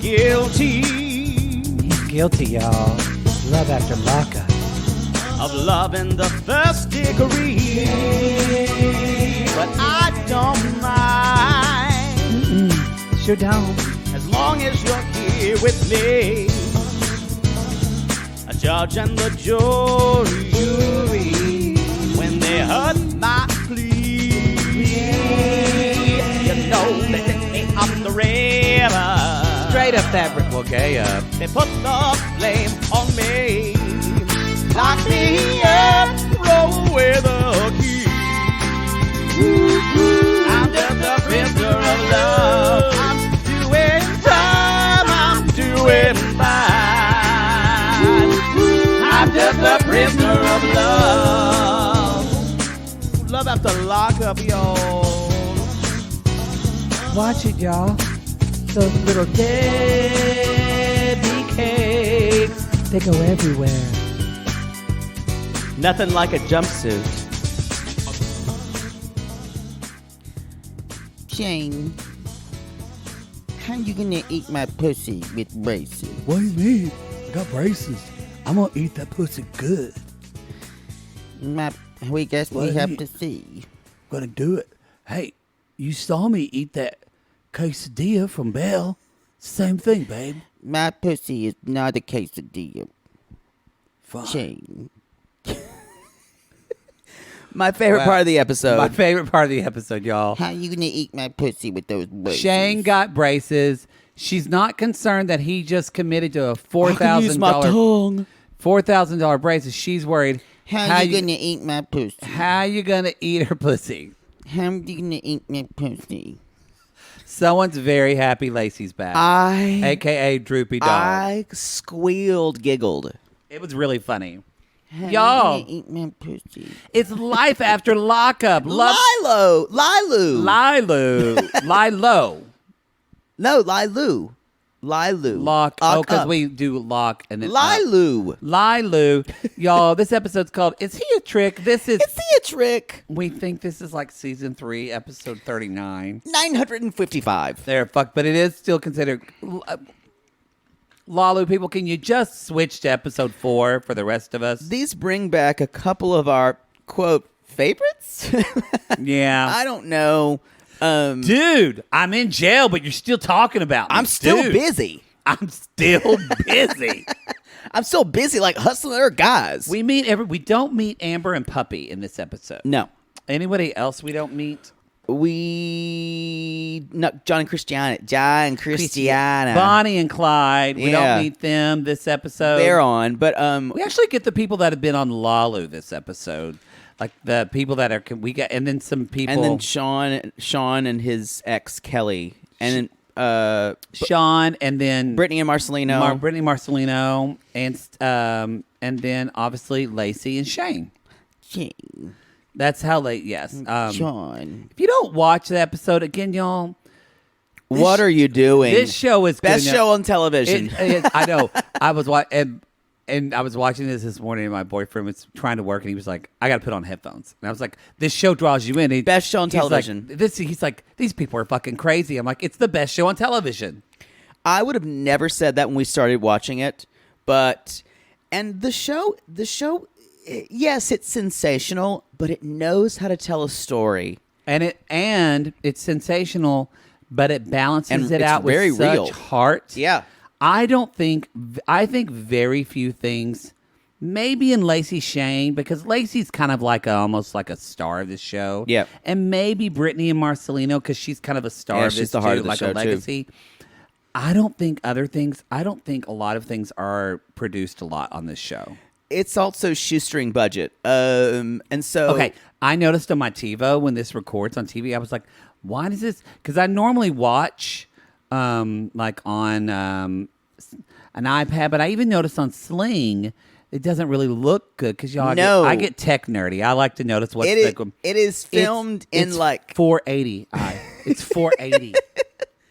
guilty. He's guilty, y'all. Love after lockup. Of love in the first degree. But I don't mind. Sure don't. As long as you're here with me. A judge and the jury. When they heard my plea. You know they picked me up the river. Straight up that brick. Well, gay up. They put the blame on me. Lock me up, throw away the key. I'm just a prisoner of love. I'm doing time, I'm doing fine. I'm just a prisoner of love. Love after lockup, y'all. Watch it, y'all. Those little Debbie cakes. They go everywhere. Nothing like a jumpsuit. Shane, how you gonna eat my pussy with braces? What do you mean? I got braces. I'm gonna eat that pussy good. We guess we have to see. Gonna do it. Hey, you saw me eat that quesadilla from Belle. Same thing, babe. My pussy is not a quesadilla. Fine. Shane. My favorite part of the episode. My favorite part of the episode, y'all. How you gonna eat my pussy with those braces? Shane got braces. She's not concerned that he just committed to a $4,000 braces. She's worried. How you gonna eat my pussy? How you gonna eat her pussy? How you gonna eat my pussy? Someone's very happy Lacey's back. AKA Droopy Dog. I squealed, giggled. It was really funny. How Y'all, you gonna eat my pussy? it's life after lockup. Lilo. No, Lilu. Lock. Lock Oh, because up. we do lock and then Lilu. Y'all, this episode's called Is He a Trick? This is, Is he a trick? we think this is like season 3, episode 39. 955. There, fuck, but it is still considered. Lalu, people, can you just switch to episode 4 for the rest of us? These bring back a couple of our, quote, favorites? Yeah. I don't know. Dude, I'm in jail, but you're still talking about me. I'm still Dude, busy. I'm still busy. I'm still busy like hustling other guys. We don't meet Amber and Puppy in this episode. No. Anybody else we don't meet? John and Christiana. Bonnie and Clyde. We Yeah. don't meet them this episode. They're on, but we actually get the people that have been on Lalu this episode. Like the people that are and then some people, and then Shawn and his ex Kelly, and then Shawn, and then Brittany and Marcelino, Brittany Marcelino, and then obviously Lacey and Shane. Shane. That's how late. Yes, Shawn. If you don't watch the episode again, y'all, what are you doing? This show is best good show on television. I know. I was and I was watching this morning, and my boyfriend was trying to work, and he was like, "I got to put on headphones." And I was like, "This show draws you in." Best show on television. He's like, "These people are fucking crazy." I'm like, "It's the best show on television." I would have never said that when we started watching it, and the show, yes, it's sensational, but it knows how to tell a story, and it's sensational, but it balances and it it's out very with such real. heart. Yeah. I think very few things, maybe in Lacey Shane, because Lacey's kind of like almost like a star of this show. Yeah. And maybe Brittany and Marcelino, because she's kind of a star of this she's the heart too, of the like show, a legacy. I don't think a lot of things are produced a lot on this show. It's also shoestring budget. And so Okay, I noticed on my TiVo when this records on TV, I was like, why does this? Because I normally watch like on an iPad, but I even noticed on Sling it doesn't really look good because I get tech nerdy. I like to notice what's it is filmed in it's like 480. It's 480.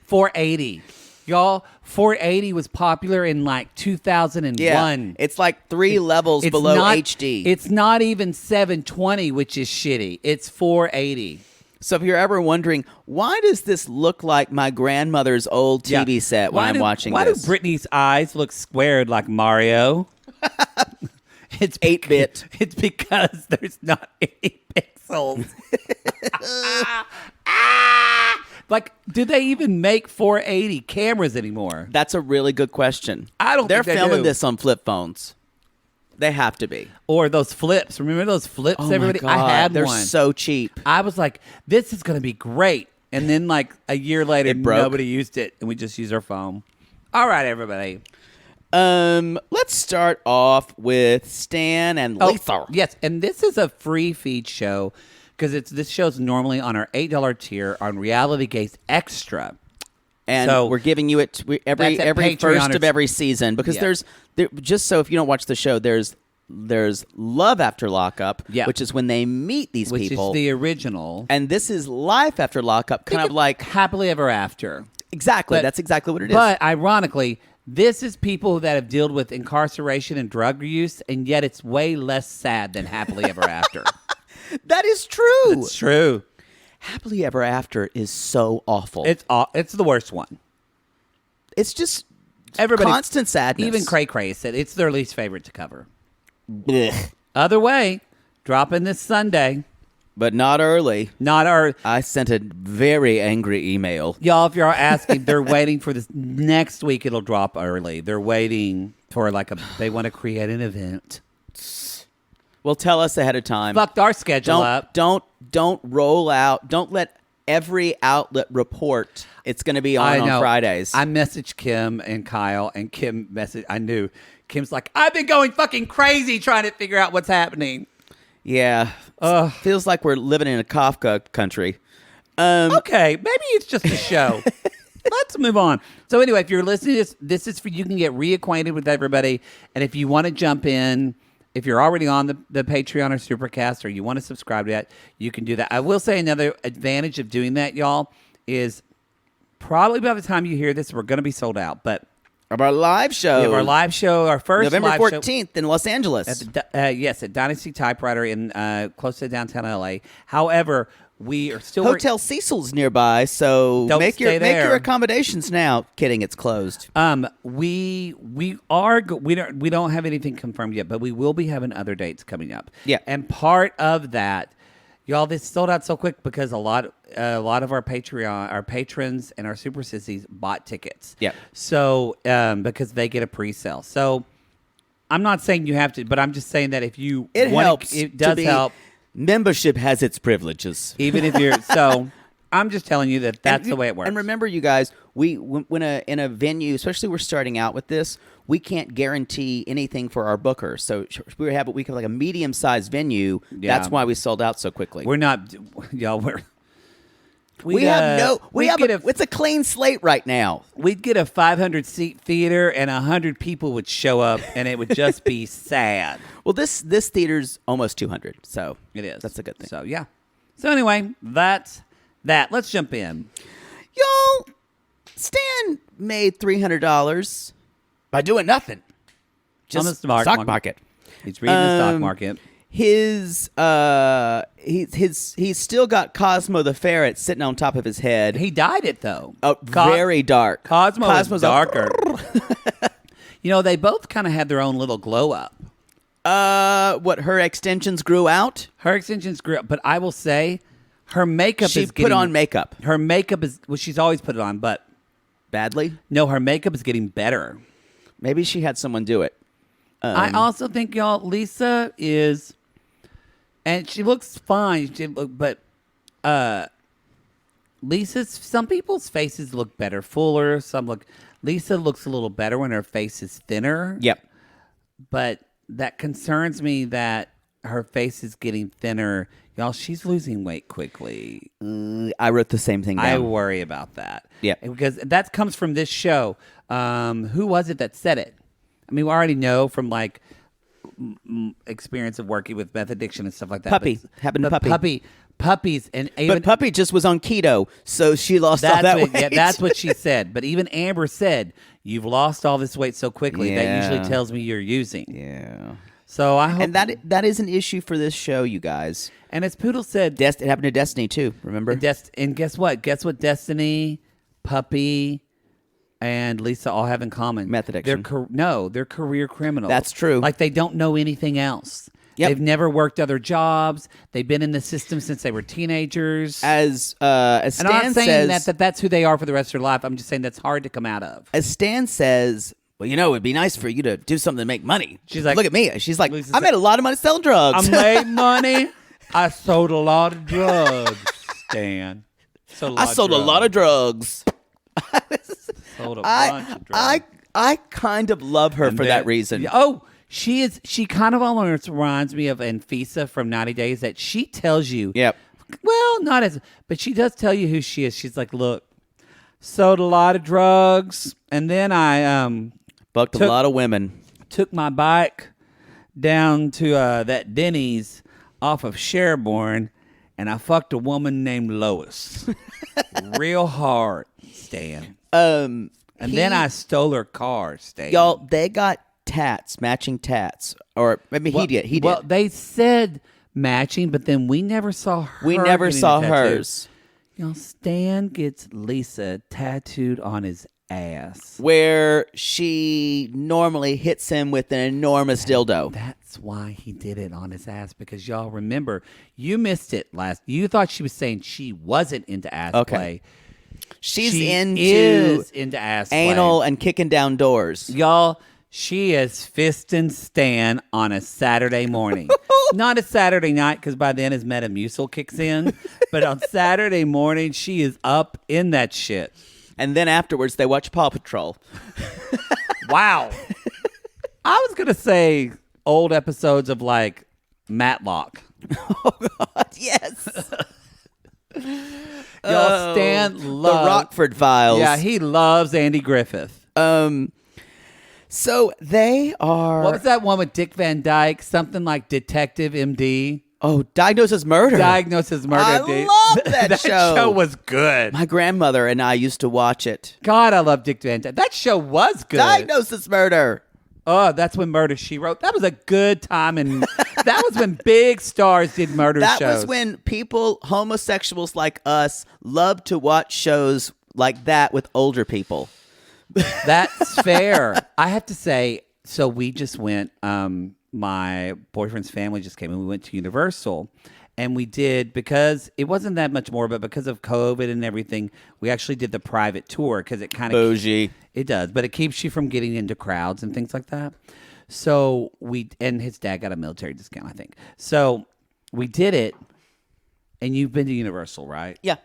480. Y'all, 480 was popular in like 2001. Yeah, it's like 3 levels below HD. It's not even 720, which is shitty. It's 480. So if you're ever wondering, why does this look like my grandmother's old TV set when I'm watching why this? Why do Britney's eyes look squared like Mario? It's 8-bit. It's because there's not any pixels. Like, do they even make 480 cameras anymore? That's a really good question. I don't They're think they filming do. this on flip phones. They have to be. Or those flips. Remember those flips, Oh everybody? my God. I had They're one. so cheap. I was like, this is going to be great. And then, like, a year later, It broke. nobody used it, and we just used our phone. All right, everybody. Let's start off with Stan and Lisa. Yes, and this is a free feed show because this show's normally on our $8 tier on Reality Gaze Extra. And So, we're giving you it every that's at first Patreon of every season because Yeah. there, just so if you don't watch the show, there's Love After Lockup, Yeah. which is when they meet these Which people, is the original. and this is Life After Lockup, kind of like Happily Ever After. exactly. But- That's exactly what it is. But ironically, this is people that have dealt with incarceration and drug use, and yet it's way less sad than Happily Ever After. that is true. It's true. Happily Ever After is so awful. It's the worst one. It's just Everybody, constant sadness. even Cray Cray said it's their least favorite to cover. Blech. Other way, dropping this Sunday. But not early. Not our I sent a very angry email. y'all. If you're asking, they're waiting for this next week. It'll drop early. They're waiting for they want to create an event. Well, tell us ahead of time. Fucked our schedule up. Don't roll out. Don't let every outlet report it's going to be on Fridays. I messaged Kim and Kyle, and Kim messaged. I knew Kim's like, I've been going fucking crazy trying to figure out what's happening. Yeah. Feels like we're living in a Kafka country. Okay, maybe it's just a show. Let's move on. So anyway, if you're listening to this is for you can get reacquainted with everybody, and if you want to jump in. If you're already on the Patreon or Supercast or you want to subscribe to that, you can do that. I will say another advantage of doing that, y'all, is probably by the time you hear this, we're going to be sold out. But Of our live show. we have our live show, our first November live 14th in Los Angeles. show. At Dynasty Typewriter in close to downtown LA. However, we are still Hotel Cecil's nearby, so Don't make stay there. your accommodations now. Kidding, it's closed. We don't have anything confirmed yet, but we will be having other dates coming up. Yeah. And part of that, y'all, this sold out so quick because a lot of our patrons and our super sissies bought tickets. Yeah. So because they get a pre-sale. So I'm not saying you have to, but I'm just saying that if you It want helps. it does to be, help. Membership has its privileges. Even if you're so. I'm just telling you that's the way it works. And remember, you guys, when in a venue, especially we're starting out with this, we can't guarantee anything for our bookers. So we have like a medium-sized venue. Yeah. That's why we sold out so quickly. We're not, y'all. It's a clean slate right now. We'd get a 500-seat theater, and 100 people would show up, and it would just be sad. Well, this theater's almost 200, so It is. That's a good thing. So yeah. So anyway, that's that. Let's jump in. Y'all, Stan made $300 by doing nothing. Just On the stock stock market. He's reading the stock market. He's still got Cosmo the ferret sitting on top of his head. He dyed it though. Very dark. Cosmo's Cosmo's darker. You know, they both kind of had their own little glow up. What, her extensions grew out? Her extensions grew up, but I will say, her makeup She is put getting, on makeup. Her makeup is she's always put it on, but Badly? no, her makeup is getting better. Maybe she had someone do it. I also think, y'all, Lisa is, and she looks fine, but some people's faces look better, fuller. Lisa looks a little better when her face is thinner. Yep. But that concerns me that her face is getting thinner. Y'all, she's losing weight quickly. I wrote the same thing down. I worry about that. Yeah. Because that comes from this show. Who was it that said it? I mean, we already know from like experience of working with meth addiction and stuff like that. Puppy. Happened to Puppy. Puppies. And even, But Puppy just was on keto, so she lost all that weight. Yeah, that's what she said. But even Amber said, you've lost all this weight so quickly. That Yeah. usually tells me you're using. Yeah. So I hope, And that is an issue for this show, you guys. and as Poodle said, It happened to Destiny too. Remember? and guess what? Guess what? Destiny, Puppy, and Lisa all have in common. Method action. They're career criminals. That's true. Like they don't know anything else. Yep. They've never worked other jobs. They've been in the system since they were teenagers. As and Stan I'm not saying says, that's who they are for the rest of their life. I'm just saying that's hard to come out of. as Stan says, well, it'd be nice for you to do something to make money. She's like, look at me. She's like, Lisa's I made a lot of money selling drugs. I made money. I sold a lot of drugs, Stan. I sold a lot of drugs. Sold a bunch of drugs. I kind of love her for that reason. Oh, she kind of almost reminds me of Anfisa from 90 Days, that she tells you. Yep. Well, not as, but she does tell you who she is. She's like, look, sold a lot of drugs, and then I Bucked a lot of women. took my bike down to that Denny's off of Sherborne, and I fucked a woman named Lois real hard, Stan. And then I stole her car, Stan. Y'all, they got matching tats. Or, I mean, he did. Well, they said matching, but then we never saw her. We never getting saw a tattoo. hers. Stan gets Lisa tattooed on his ass. Where she normally hits him with an enormous dildo. That's why he did it on his ass, because y'all remember, you missed it last. You thought she was saying she wasn't into ass play. She's She into is into ass anal play. and kicking down doors. Y'all, she is fisting Stan on a Saturday morning. Not a Saturday night, because by then his Metamucil kicks in. But on Saturday morning, she is up in that shit. And then afterwards, they watch Paw Patrol. Wow. I was going to say old episodes of like Matlock. Oh, God, yes. Y'all, Stan loves The Rockford Files. Yeah, he loves Andy Griffith. So they are... What was that one with Dick Van Dyke? Something like Detective MD. Oh, Diagnosis Murder. Diagnosis Murder. I dude. love that show. That show was good. My grandmother and I used to watch it. God, I love Dick Van Dyke. That show was good. Diagnosis Murder. Oh, that's when Murder, She Wrote. That was a good time, and that was when big stars did murder shows. That was when people, homosexuals like us, loved to watch shows like that with older people. That's fair. I have to say, so we just went, my boyfriend's family just came and we went to Universal, and we did, because it wasn't that much more, but because of COVID and everything, we actually did the private tour, because it kind of Bougie. It does, but it keeps you from getting into crowds and things like that. So and his dad got a military discount, I think. So we did it, and you've been to Universal, right? Yeah.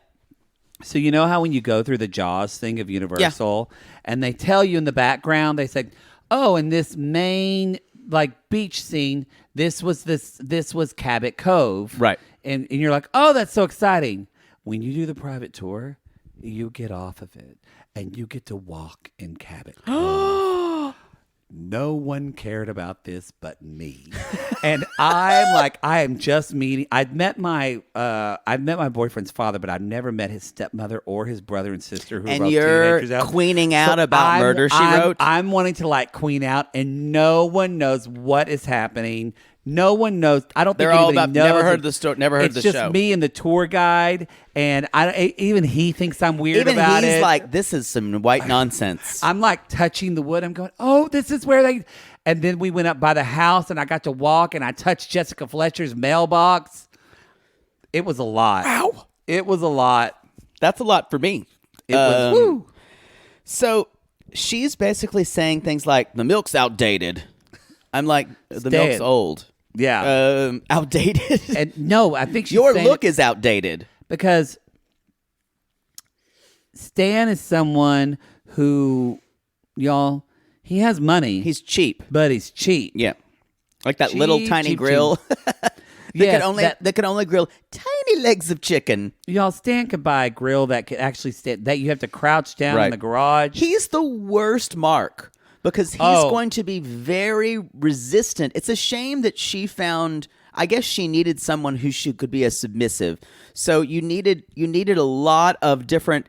So you know how when you go through the Jaws thing of Universal, and they tell you in the background, they say, oh, in this main like beach scene, this was Cabot Cove. Right. And you're like, oh, that's so exciting. When you do the private tour, you get off of it and you get to walk in Cabot Cove. No one cared about this but me. And I am just meeting. I've met my boyfriend's father, but I've never met his stepmother or his brother and sister who And wrote you're teenagers out. queening out about Murder, She Wrote? I'm wanting to like queen out, and no one knows what is happening. No one knows. I don't think They're all anybody about. knows. Never heard the story. Never heard the show. It's just me and the tour guide, and even he thinks I'm weird Even about he's it. like, this is some white nonsense. I'm like touching the wood. I'm going, oh, this is where they. And then we went up by the house, and I got to walk, and I touched Jessica Fletcher's mailbox. It was a lot. Ow. It was a lot. That's a lot for me. It was. Woo. So she's basically saying things like, the milk's outdated. I'm like, the milk's dead. old. Yeah. Outdated. And no, I think she's Your saying look is outdated. because Stan is someone who, y'all, he has money. He's cheap. but he's cheap. Yeah. Like that little Cheap, tiny cheap, grill. Yes, that can only grill tiny legs of chicken. Y'all, Stan could buy a grill that could actually stand, that you have to crouch down in Right. the garage. He's the worst mark because he's going to be very resistant. It's a shame that she found. I guess she needed someone who could be a submissive. So you needed a lot of different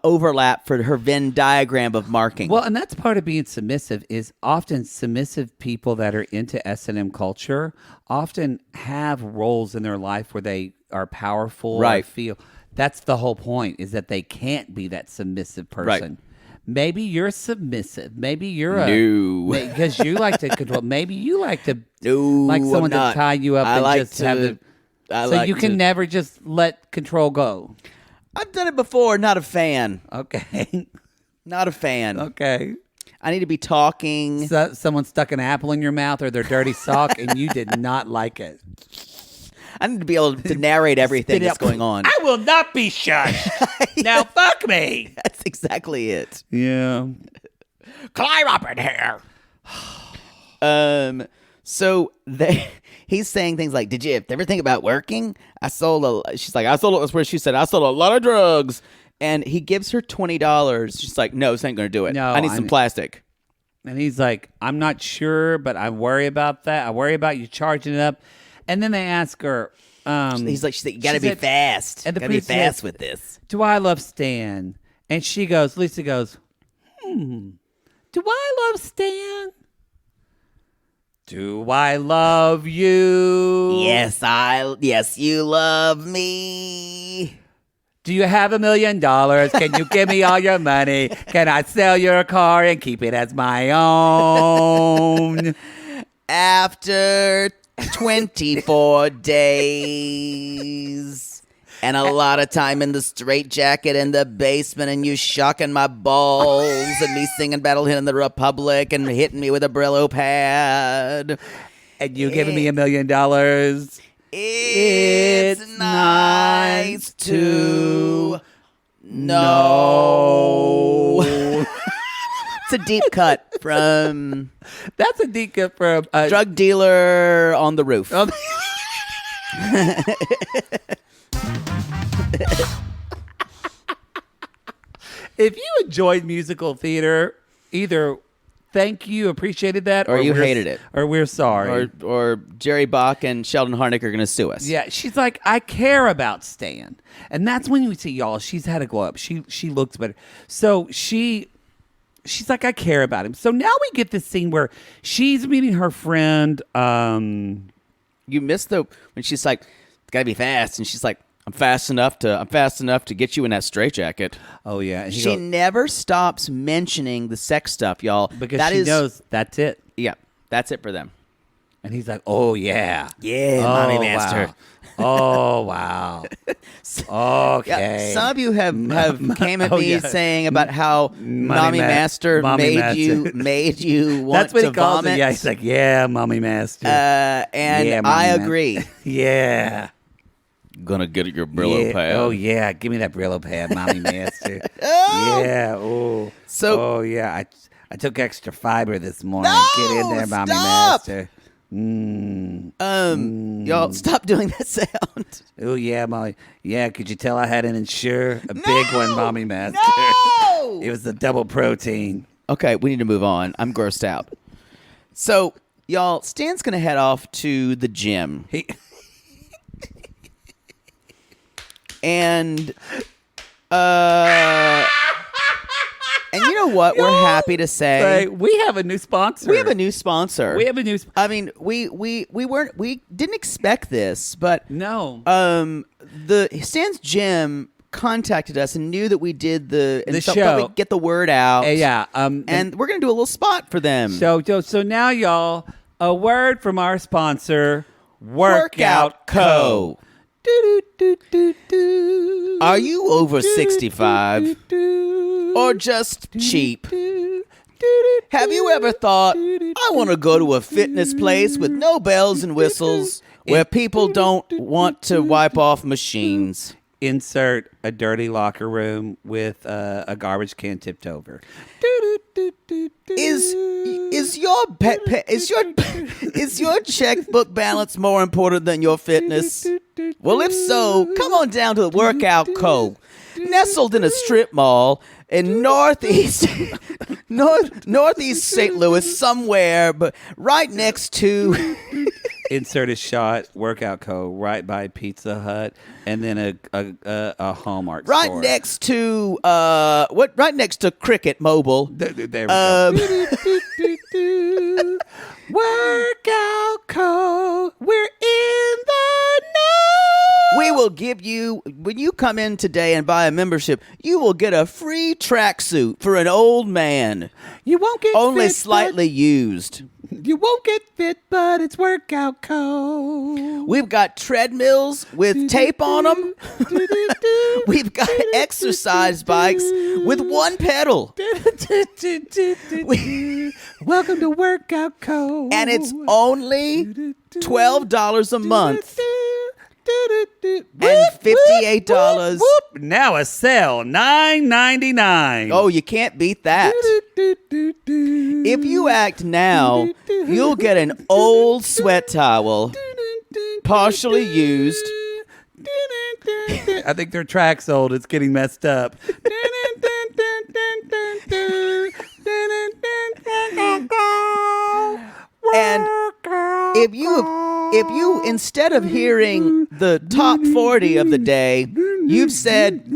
overlap for her Venn diagram of marking. Well, and that's part of being submissive is often submissive people that are into S&M culture often have roles in their life where they are powerful. Right. Or feel that's the whole point is that they can't be that submissive person. Right. Maybe you're submissive. Maybe you're because you like to control. Maybe you like to like someone to tie you up have the. So you can never just let control go. I've done it before. Not a fan. Okay. Not a fan. Okay. I need to be talking. So, someone stuck an apple in your mouth or their dirty sock, and you did not like it. I need to be able to narrate everything that's going on. I will not be shushed. Now fuck me. That's exactly it. Yeah. Climb up in here. So he's saying things like, "Did you ever think about working?" She's like, that's where she said, "I sold a lot of drugs." And he gives her $20. She's like, "No, this ain't going to do it. No, I need some plastic." And he's like, "I'm not sure, but I worry about that. I worry about you charging it up." And then they ask her, she's like, "You got to be fast. And the got to be priest fast says, with this." "Do I love Stan?" And Lisa goes, "Do I love Stan? Do I love you?" Yes, you love me. "Do you have $1 million? Can you give me all your money? Can I sell your car and keep it as my own?" After 24 days and a lot of time in the straitjacket in the basement and you shocking my balls and me singing Battle Hymn in the Republic and hitting me with a Brillo pad. And you giving me $1 million? It's nice to know. It's a deep cut from... That's a deep cut from... Drug Dealer on the Roof. If you enjoyed musical theater, either thank you, appreciated that, or you hated it, or we're sorry, or Jerry Bach and Sheldon Harnick are going to sue us. Yeah, she's like, I care about Stan, and that's when you see y'all. She's had a glow up. She looks better. So she's like, I care about him. So now we get this scene where she's meeting her friend. You missed when she's like, "It's gotta be fast," and she's like, I'm fast enough to get you in that straitjacket." Oh yeah, and she never stops mentioning the sex stuff, y'all, because she knows that's it. Yeah, that's it for them. And he's like, "Oh yeah, mommy master." Wow. Oh wow. Okay. Yeah, some of you have came at me saying about how mommy master made you want That's what to he calls vomit. it. Yeah, he's like, "Yeah, mommy master." And yeah, I agree. Yeah. Gonna get your Brillo pad. Oh yeah, give me that Brillo pad, mommy master. Yeah. Oh. So. Oh yeah. I took extra fiber this morning. No, Get in there, mommy stop. master. Y'all stop doing that sound. Oh yeah, mommy. Yeah, could you tell I had an Ensure, a big one, mommy master? No. It was the double protein. Okay, we need to move on. I'm grossed out. So, y'all, Stan's gonna head off to the gym. And you know what? We're happy to say we have a new sponsor. We have a new sponsor. I mean, we didn't expect this, but no. The Stan's Gym contacted us and knew that we did the show. We'd get the word out. Yeah. And we're gonna do a little spot for them. So now, y'all, a word from our sponsor, Workout Co. Are you over 65 or just cheap? Have you ever thought, I want to go to a fitness place with no bells and whistles where people don't want to wipe off machines? Insert a dirty locker room with a garbage can tipped over. Is your checkbook balance more important than your fitness? Well, if so, come on down to the Workout Co. Nestled in a strip mall in northeast St. Louis somewhere, but right next to insert a shot, Workout Co. right by Pizza Hut, and then a Hallmark Right store. next to Right next to Cricket Mobile. There we go. Workout Co. We're in the know. We will give you, when you come in today and buy a membership, you will get a free tracksuit for an old man. You won't get Only fit, slightly used. but you won't get fit, but it's Workout Co. We've got treadmills with tape on them. We've got exercise bikes with one pedal. Welcome to Workout Co. And it's only $12 a month. And $58. Now a sale, $9.99. Oh, you can't beat that. If you act now, you'll get an old sweat towel, partially used. I think their track's old. It's getting messed up. And if you instead of hearing the top 40 of the day, you've said,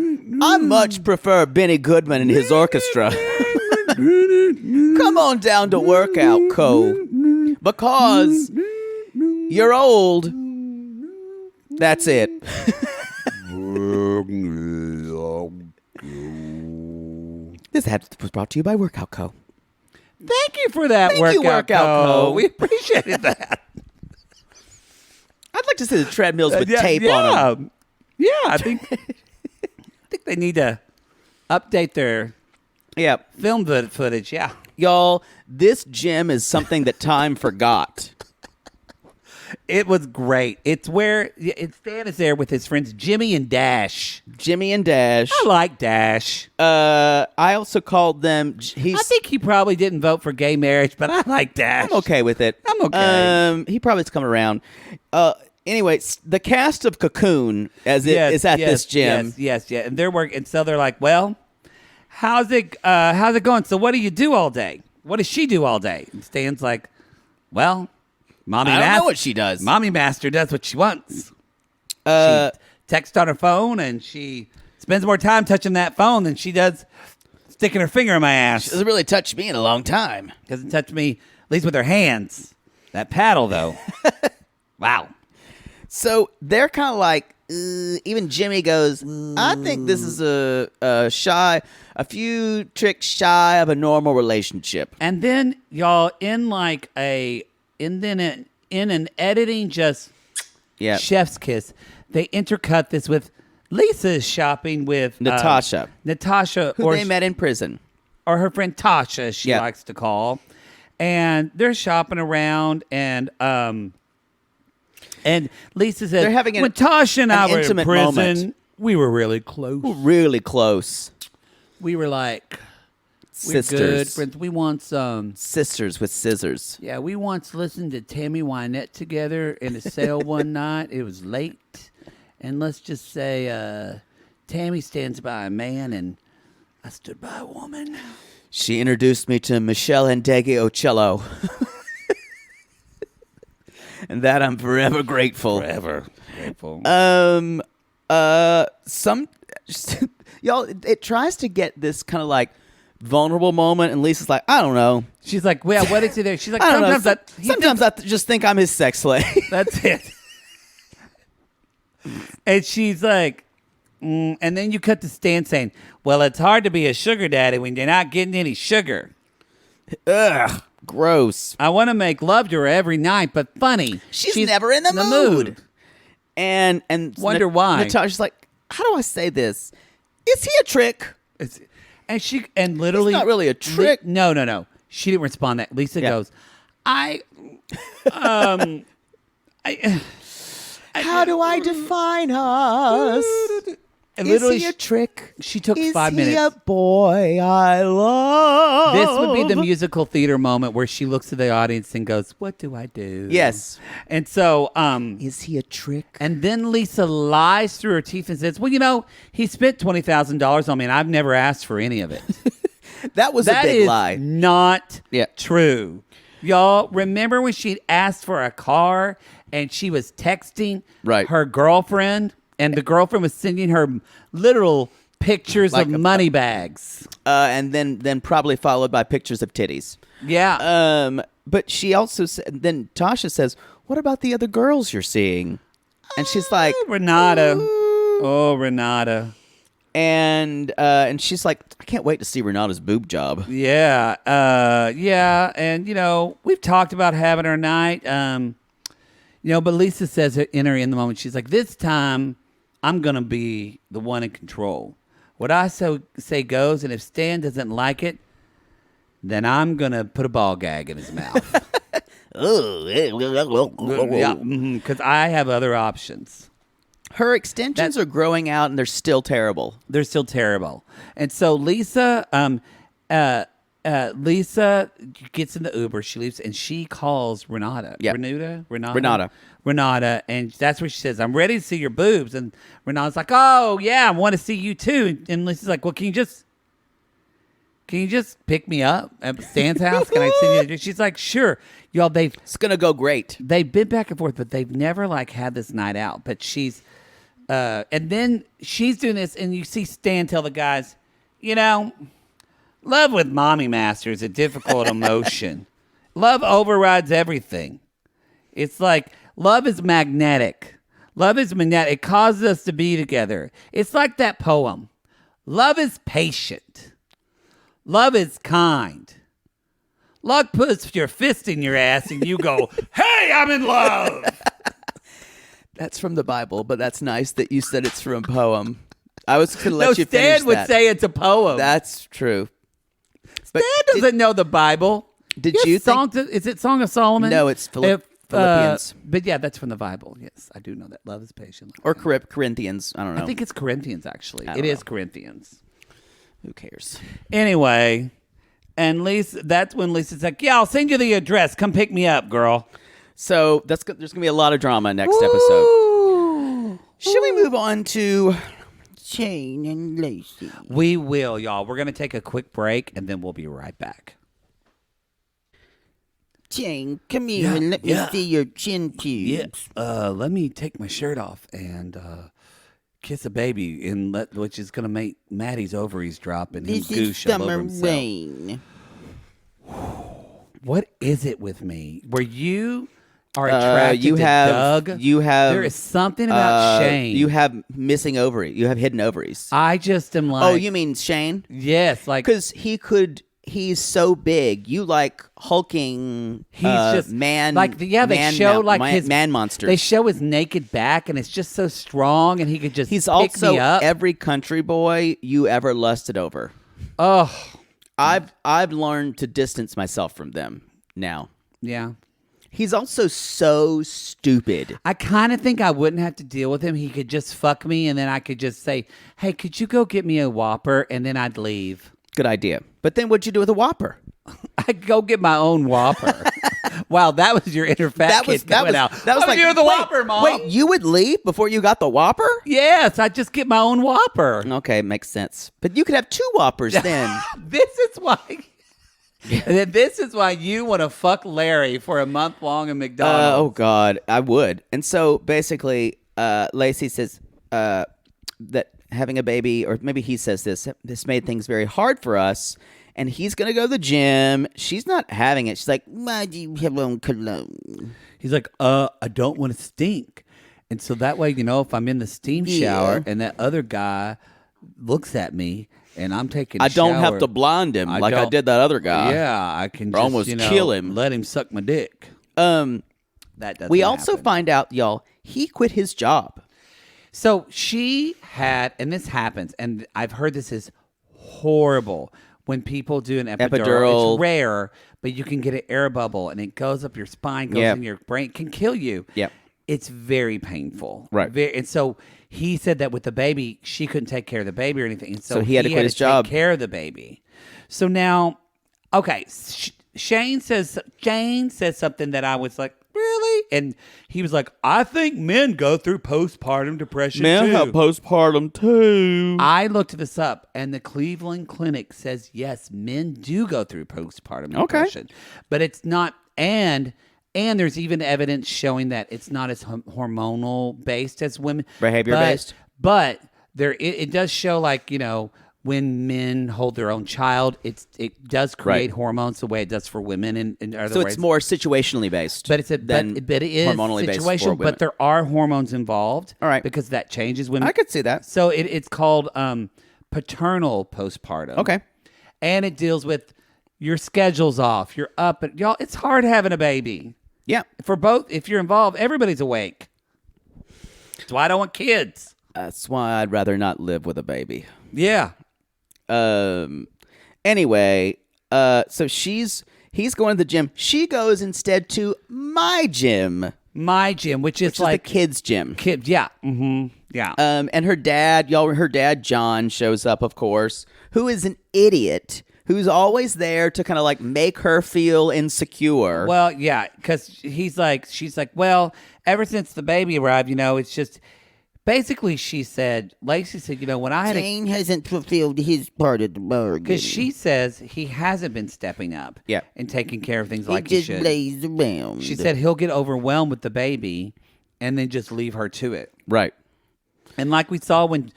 I much prefer Benny Goodman and his orchestra. Come on down to Workout Co. Because you're old. That's it. This ad was brought to you by Workout Co. Thank you for that, Thank you, Workout Co. We appreciated that. I'd like to see the treadmills with tape on them. Yeah, I think they need to update their film footage. Yeah, Y'all, this gym is something that time forgot. it was great. It's where Stan is there with his friends Jimmy and Dash. Jimmy and Dash. I like Dash. I also called them. I think he probably didn't vote for gay marriage, but I like Dash. I'm okay with it. I'm okay. He probably's come around. Anyway, the cast of Cocoon is at this gym. Yes, and they're working, and so they're like, "Well, how's it going? So what do you do all day? What does she do all day?" And Stan's like, "Well, I don't know what she does. Mommy Master does what she wants. She texts on her phone, and she spends more time touching that phone than she does sticking her finger in my ass. She doesn't really touch me in a long time. Doesn't touch me, at least with her hands. That paddle, though. Wow." So they're kind of like, even Jimmy goes, I think this is a few tricks shy of a normal relationship. And then y'all in an editing just chef's kiss, they intercut this with Lisa's shopping with Natasha, who or they met in prison, or her friend Tasha, as she likes to call, and they're shopping around and Lisa said, they're having when Tasha and I were in prison, moment. we were really close. Really close. We were like Sisters. We're good friends. We once sisters with scissors. Yeah, we once listened to Tammy Wynette together in a cell one night. It was late, and let's just say Tammy stands by a man, and I stood by a woman. She introduced me to Michelle Ocello. And that I'm forever grateful. Forever grateful. Y'all, it tries to get this kind of like vulnerable moment, and Lisa's like, I don't know. She's like, well, what is he there? She's like, I don't know. sometimes I just think I'm his sex slave. That's it. And she's like, and then you cut to Stan saying, well, it's hard to be a sugar daddy when you're not getting any sugar. Ugh. Gross. I want to make love to her every night, but funny. She's never in the mood. And wonder why. Natasha's like, how do I say this? Is he a trick? And literally, it's not really a trick. No. She didn't respond. That Lisa goes, how do I define us? And literally, is he a trick? She took 5 minutes. Is he a boy I love? This would be the musical theater moment where she looks to the audience and goes, what do I do? Yes. And so... is he a trick? And then Lisa lies through her teeth and says, well, he spent $20,000 on me, and I've never asked for any of it. That was a big lie. Not true. Y'all, remember when she asked for a car and she was texting Right. her girlfriend, and the girlfriend was sending her literal pictures Like of a- money bags. And then probably followed by pictures of titties. Yeah. But she also then Tasha says, "What about the other girls you're seeing?" And she's like, Renata. Oh, Renata. and she's like, "I can't wait to see Renata's boob job." Yeah. Yeah. And, we've talked about having our night. But Lisa says in her in the moment, she's like, this time I'm going to be the one in control. What I say goes, and if Stan doesn't like it, then I'm going to put a ball gag in his mouth. Yeah, because I have other options. Her extensions are growing out, and they're still terrible. They're still terrible. And so Lisa gets in the Uber. She leaves, and she calls Renata. Yep. Renata. And that's where she says, I'm ready to see your boobs. And Renata's like, oh, yeah, I want to see you too. And Lisa's like, well, can you just pick me up at Stan's house? Can I send you? She's like, sure. Y'all, It's going to go great. they've been back and forth, but they've never had this night out. But she's, and then she's doing this, and you see Stan tell the guys, love with mommy master is a difficult emotion. Love overrides everything. It's like love is magnetic. Love is magnetic. It causes us to be together. It's like that poem. Love is patient. Love is kind. Love puts your fist in your ass and you go, hey, I'm in love. That's from the Bible, but that's nice that you said it's from a poem. I was going to let you finish Stan would that. say it's a poem. That's true. But Stan doesn't know the Bible. Did Yes, you think- is it Song of Solomon? No, it's Philippians. But yeah, that's from the Bible. Yes, I do know that. Love is patient. Or Corinthians. I don't know. I think it's Corinthians, actually. I It don't is know. Corinthians. Who cares? Anyway, and Lisa, that's when Lisa's like, yeah, I'll send you the address. Come pick me up, girl. So there's going to be a lot of drama next episode. Should we move on to Shane and Lacey. We will, y'all. We're going to take a quick break, and then we'll be right back. Shane, come here and let me see your chin pubes. Let me take my shirt off and kiss a baby, which is going to make Maddie's ovaries drop and him This is goosh all over summer himself. rain. What is it with me? Where you are attracted you to have Doug? you have There is something about Shane. You have missing ovary. You have hidden ovaries. I just am like, Oh, you mean Shane? yes, like Because he's so big. You like hulking. he's just man. They show his man monster. They show his naked back, and it's just so strong, and he could just He's pick also me up. every country boy you ever lusted over. Oh, I've learned to distance myself from them now. yeah. He's also so stupid. I kind of think I wouldn't have to deal with him. He could just fuck me, and then I could just say, "Hey, could you go get me a Whopper?" And then I'd leave. Good idea. But then what'd you do with a Whopper? I'd go get my own Whopper. Wow, that was your inner fat kid coming out. That was What do you do with the Whopper, Mom? Wait, you would leave before you got the Whopper? Yes, I'd just get my own Whopper. Okay, makes sense. But you could have 2 Whoppers then. This is why. This is why you want to fuck Larry for a month long in McDonald's. Oh God, I would. And so basically, Lacey says that having a baby, or maybe he says this made things very hard for us. And he's gonna go to the gym. She's not having it. She's like, Why do you have on cologne? He's like, I don't want to stink. And so that way, if I'm in the steam shower and that other guy looks at me and I'm taking a I don't have shower, to blind him I like I don't- did that other guy. Yeah, I can Or just, almost kill him. let him suck my dick. Um, That doesn't we also happen. find out, y'all, he quit his job. So she had, and this happens, and I've heard this is horrible when people do an epidural. It's rare, but you can get an air bubble, and it goes up your spine, goes in your brain, can kill you. Yep. It's very painful. Right. And so he said that with the baby, she couldn't take care of the baby or anything. And so he had to quit his job. Take care of the baby. So now, okay, Shane says something that I was like, really? And he was like, I think men go through postpartum depression too. postpartum too. I looked this up, and the Cleveland Clinic says, yes, men do go through postpartum depression. But it's not, and And there's even evidence showing that it's not as hormonal based as women. Behavior based. But it does show, like, when men hold their own child, it does create hormones the way it does for women. In other So ways. it's more situationally based. But it is hormonally based for situational. women. But there are hormones involved. All right. Because that changes women. I could see that. So it's called paternal postpartum. Okay. And it deals with your schedule's off. You're up. Y'all, it's hard having a baby. Yeah. For both, if you're involved, everybody's awake. That's why I don't want kids. That's why I'd rather not live with a baby. Yeah. Anyway, so he's going to the gym. She goes instead to my gym. My gym, which is like the kids' gym. Yeah. Mm-hmm. Yeah. And her dad, John, shows up, of course, who is an idiot, who's always there to kind of like make her feel insecure. Well, yeah, because she's like, well, ever since the baby arrived, it's just, basically Lacey said, when I had Shane hasn't fulfilled his part of the bargain. because she says he hasn't been stepping up and taking care of things like he just should. lays around. She said he'll get overwhelmed with the baby and then just leave her to it. Right. And like we saw when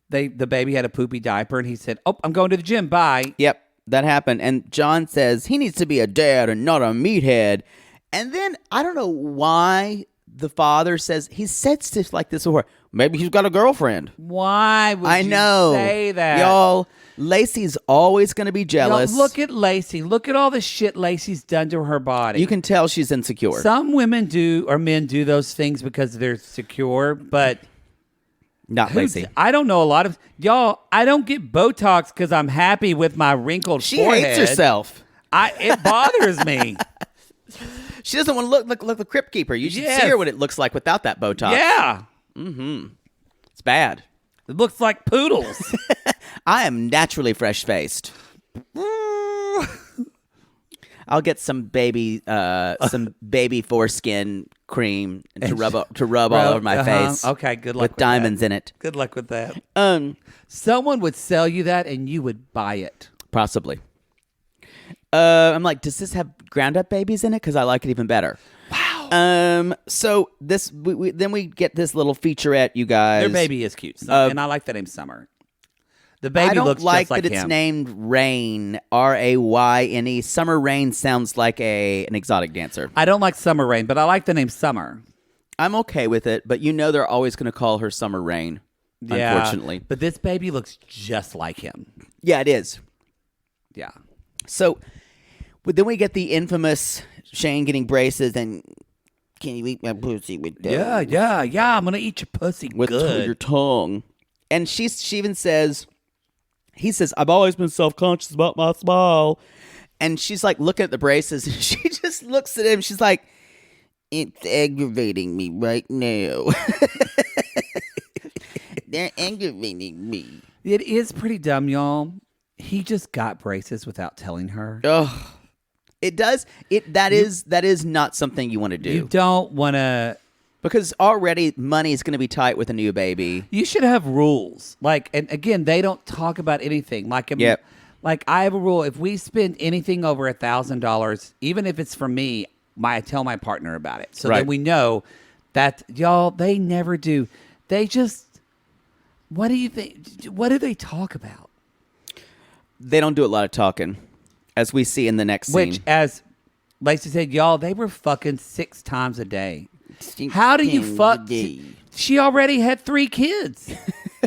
the baby had a poopy diaper and he said, oh, I'm going to the gym, bye. Yep, that happened. And John says he needs to be a dad and not a meathead. And then I don't know why the father says, he said stuff like this before. Maybe he's got a girlfriend. Why would I you know. say that? Y'all, Lacey's always going to be jealous. Y'all, look at Lacey. Look at all the shit Lacey's done to her body. You can tell she's insecure. Some women do, or men do those things because they're secure, but... Not Lacey. I don't know a lot of... Y'all, I don't get Botox because I'm happy with my wrinkled She forehead. hates herself. It bothers me. She doesn't want to look like the Crypt Keeper. You should Yes. see her what it looks like without that Botox. Yeah. It's bad. It looks like poodles. I am naturally fresh-faced. I'll get some baby foreskin cream to rub all over my face. Okay, good luck with diamonds in it. Good luck with that. Someone would sell you that and you would buy it. Possibly. I'm like, does this have ground up babies in it? Because I like it even better. Wow. So this then we get this little featurette, you guys. Their baby is cute, and I like the name Summer. The baby I don't looks like just like that him. it's named Rain, Rayne. Summer Rain sounds like an exotic dancer. I don't like Summer Rain, but I like the name Summer. I'm okay with it, but they're always going to call her Summer Rain, unfortunately. But this baby looks just like him. Yeah, it is. Yeah. So then we get the infamous Shane getting braces and Can you eat my pussy with that? Yeah. I'm gonna eat your pussy with good. your tongue. And she even says, he says, I've always been self-conscious about my smile. And she's like looking at the braces and she just looks at him. She's like, It's aggravating me right now. They're aggravating me. It is pretty dumb, y'all. He just got braces without telling her. Ugh. It does. That is not something you want to do. You don't want to. Because already money is going to be tight with a new baby. You should have rules. Like, and again, they don't talk about anything. Like, Yep. Like I have a rule. If we spend anything over $1,000, even if it's for me, I tell my partner about it. So Right. then we know that, y'all, they never do. They just, what do you think? What do they talk about? They don't do a lot of talking, as we see in the next scene. Which, as Lacey said, y'all, they were fucking 6 times a day. How do you fuck? She already had 3 kids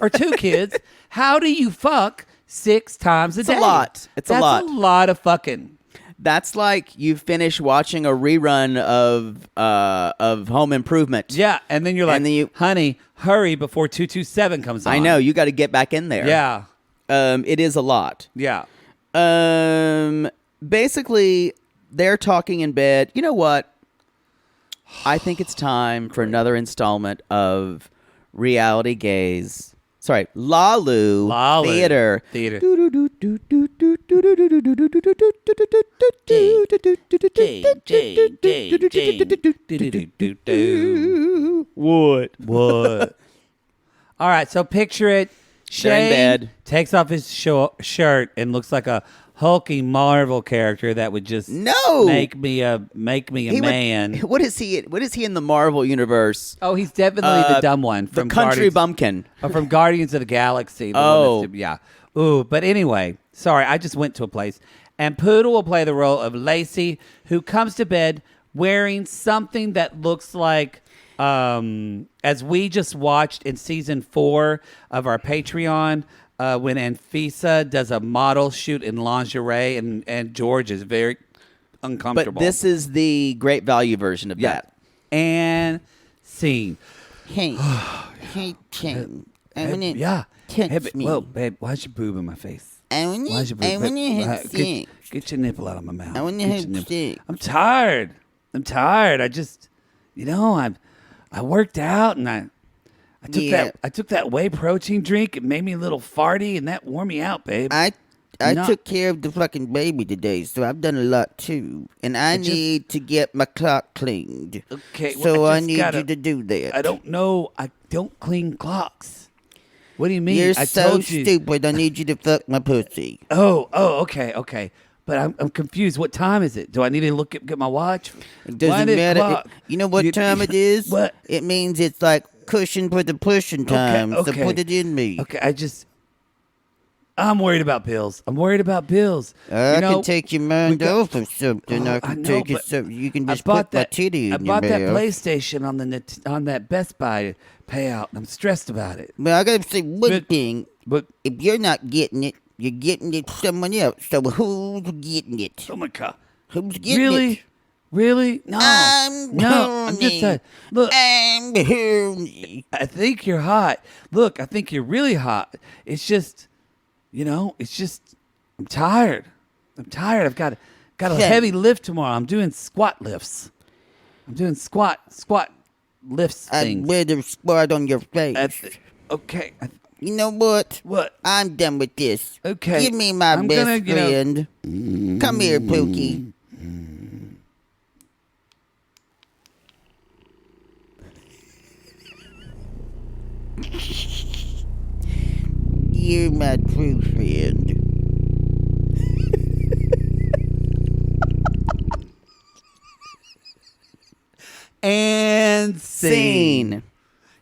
or 2 kids. How do you fuck 6 times a day? It's a lot. That's a lot of fucking. That's like you finish watching a rerun of Home Improvement. Yeah, and then you're like, honey, hurry before 227 comes on. I know, you got to get back in there. Yeah. It is a lot. Yeah. Basically, they're talking in bed. You know what? I think it's time for another installment of Reality Gaze. Sorry, Lalu Theater. What? All right, so picture it. They're in Shane bed. takes off his shirt and looks like a hulky Marvel character that would just No! make me a man. What is he in the Marvel universe? Oh, he's definitely the dumb one The from country Guardians, bumpkin. from Guardians of the Galaxy. Yeah. Ooh, but anyway, sorry, I just went to a place. And Poodle will play the role of Lacey, who comes to bed wearing something that looks like, as we just watched in season 4 of our Patreon, when Anfisa does a model shoot in lingerie, and George is very uncomfortable. But this is the great value version of that. And scene. Hey, hey, Tim. I want to touch me. Whoa, babe, why's your boob in my face? I want to have sex. Get your nipple out of my mouth. I want to Get have your nipple. sex. I'm tired. I just, I worked out and I took that whey protein drink. It made me a little farty, and that wore me out, babe. I took care of the fucking baby today, so I've done a lot too. And I need to get my clock cleaned. Okay, so I need you to do that. I don't know. I don't clean clocks. What do you mean? You're I so told you. stupid. I need you to fuck my pussy. Oh, okay. But I'm confused. What time is it? Do I need to get my watch? It doesn't matter. You know what time it is? What? It means it's like cushion for the pushing time. Okay. So put it in me. Okay, I'm worried about bills. I can take your mind off of something. I can take it so you can just put my titty in your mouth. I bought that PlayStation on that Best Buy payout, and I'm stressed about it. But I gotta say one thing. But if you're not getting it, you're getting it someone else. So who's getting it? oh my god, Who's getting it? Really? No, I'm just saying. Look, I'm horny. I think you're hot. Look, I think you're really hot. It's just, I'm tired. I've got a heavy lift tomorrow. I'm doing squat lifts. I'm doing squat lifts things. I'd rather squat on your face. Okay. You know what? What? I'm done with this. Okay. Give me my best friend. Come here, Pookie. You're my true friend. And scene.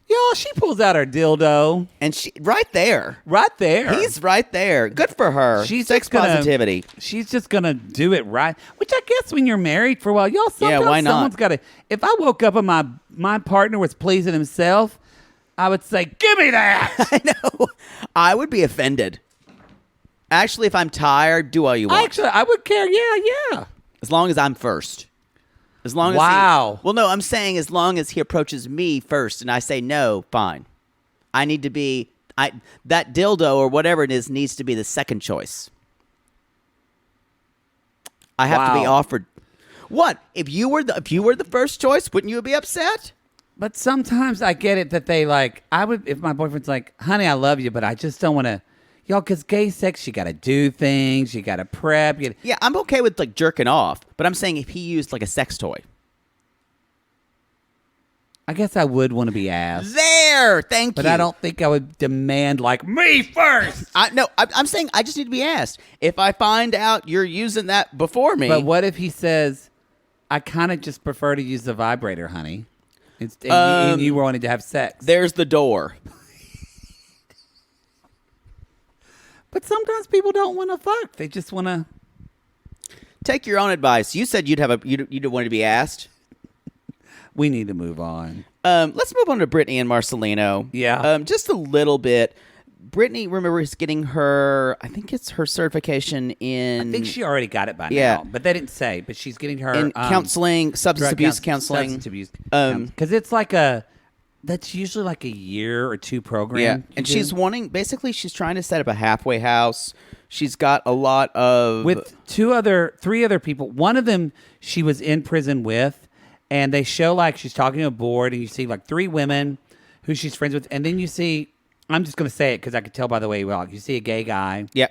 Y'all, she pulls out her dildo. And she right there. Right there. He's right there. Good for her. She's Sex just gonna- positivity. She's just going to do it right. Which I guess when you're married for a while, y'all, sometimes why not? someone's got to... If I woke up and my partner was pleasing himself, I would say, give me that. I know. I would be offended. Actually, if I'm tired, do all you want. Actually, I would care. Yeah. As long as I'm first. As long as Wow. Well, no, I'm saying as long as he approaches me first and I say no, fine. I need to be that dildo or whatever it is needs to be the second choice. I have to be Wow. offered. What? If you were the first choice, wouldn't you be upset? But sometimes I get it that they like, I would, if my boyfriend's like, honey, I love you, but I just don't want to, y'all, because gay sex, you got to do things, you got to prep. Yeah, I'm okay with like jerking off, but I'm saying if he used like a sex toy. I guess I would want to be asked. There, thank you. But I don't think I would demand like, me first. I'm saying I just need to be asked. If I find out you're using that before me. But what if he says, I kind of just prefer to use the vibrator, honey. And you wanted to have sex. There's the door. But sometimes people don't want to fuck. They just want to. Take your own advice. You said you'd want to be asked. We need to move on. Let's move on to Brittany and Marcelino. Yeah. Just a little bit. Brittany, remember, is getting her, I think it's her certification in... I think she already got it by Yeah. now. But they didn't say. But she's getting her... in counseling, substance abuse counseling. Substance abuse. Because it's like that's usually like a year or two program. Yeah. you And do. she's she's trying to set up a halfway house. She's got a lot of... with three other people. One of them she was in prison with, and they show like she's talking to a board, and you see like three women who she's friends with, and then you see, I'm just going to say it because I could tell by the way he walked. You see a gay guy, Yeah.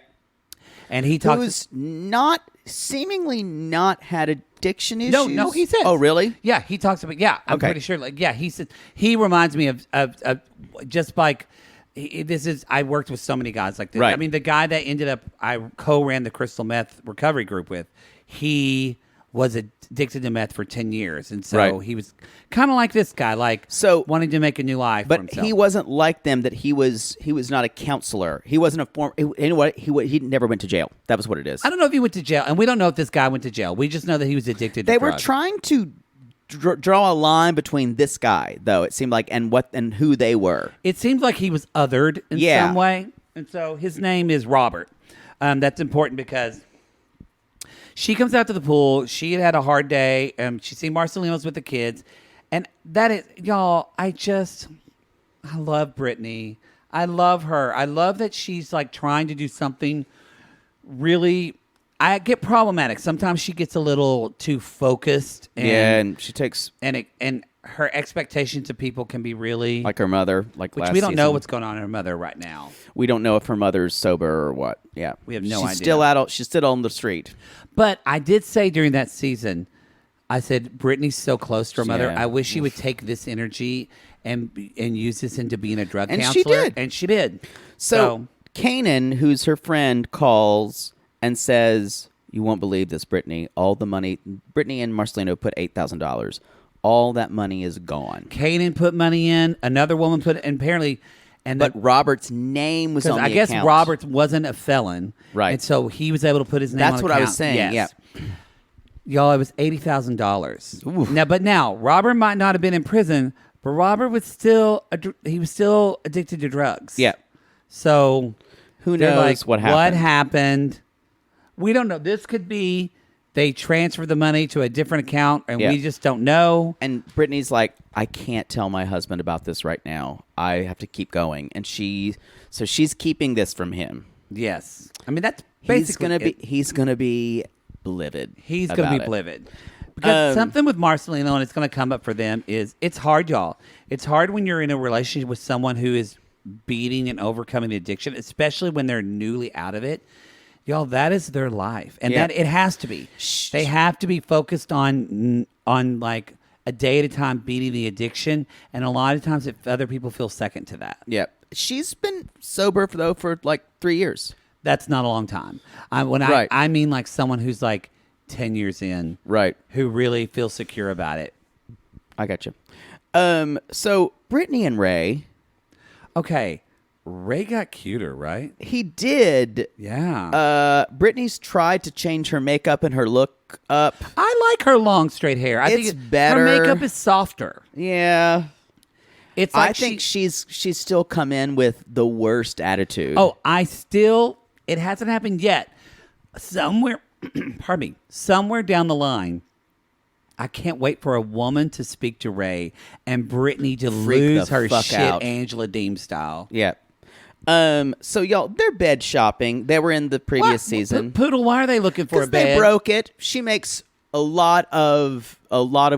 and he talks. Who's seemingly not had addiction issues. No, he said. Oh, really? Yeah, he talks about. Yeah, I'm Okay. pretty sure. Like, yeah, he said he reminds me of just like I worked with so many guys like this. Right. I mean, the guy that I co-ran the crystal meth recovery group with, he was addicted to meth for 10 years. And so he was kind of like this guy, wanting to make a new life for himself. But he wasn't like them that he was not a counselor. He wasn't a form. He never went to jail. That was what it is. I don't know if he went to jail, and we don't know if this guy went to jail. We just know that he was addicted to They drugs. were trying to draw a line between this guy, though, it seemed like, and who they were. It seemed like he was othered in some way. And so his name is Robert. That's important because she comes out to the pool. She had a hard day. She's seen Marcelino's with the kids. And that is, y'all, I love Brittany. I love her. I love that she's like trying to do something really. I get problematic. Sometimes she gets a little too focused. And she takes... And her expectations of people can be really... Like her mother, which we don't know what's going on in her mother right now. We don't know if her mother's sober or what. Yeah. We have no idea. She's still on the street. But I did say during that season, I said, Brittany's so close to her mother. Yeah. I wish she would take this energy and use this into being a drug And counselor. she did. And she did. So Kanan, who's her friend, calls and says, you won't believe this, Brittany. All the money, Brittany and Marcelino put $8,000. All that money is gone. Kanan put money in. Another woman put it, and apparently... But Robert's name was on the account. I guess Robert wasn't a felon. Right. And so he was able to put his name on That's the what account. I was saying, Yes. Y'all, it was $80,000. Now, Robert might not have been in prison, but Robert was still addicted to drugs. Yeah. So who they're knows like, what happened? What happened? We don't know. This could be they transferred the money to a different account, and we just don't know. And Brittany's like, I can't tell my husband about this right now. I have to keep going. And she's keeping this from him. Yes. I mean, that's basically he's gonna be livid. He's going to be livid. Because something with Marcelino, and it's going to come up for them, is it's hard, y'all. It's hard when you're in a relationship with someone who is beating and overcoming the addiction, especially when they're newly out of it. Y'all, that is their life. And that it has to be. They have to be focused on like a day at a time beating the addiction. And a lot of times other people feel second to that. Yeah. She's been sober for like 3 years. That's not a long time. I mean like someone who's like 10 years in. Right. Who really feels secure about it. I got you. So Brittany and Ray. Okay. Ray got cuter, right? He did. Yeah. Brittany's tried to change her makeup and her look up. I like her long straight hair. I think better. Her makeup is softer. Yeah. It's like I think she's still come in with the worst attitude. Oh, it hasn't happened yet. Somewhere, pardon me, somewhere down the line, I can't wait for a woman to speak to Ray and Brittany to lose her shit out. Angela Deem style. Yeah. So y'all, they're bed shopping. They were in the previous season. Poodle, why are they looking for a bed? They broke it. She makes a lot of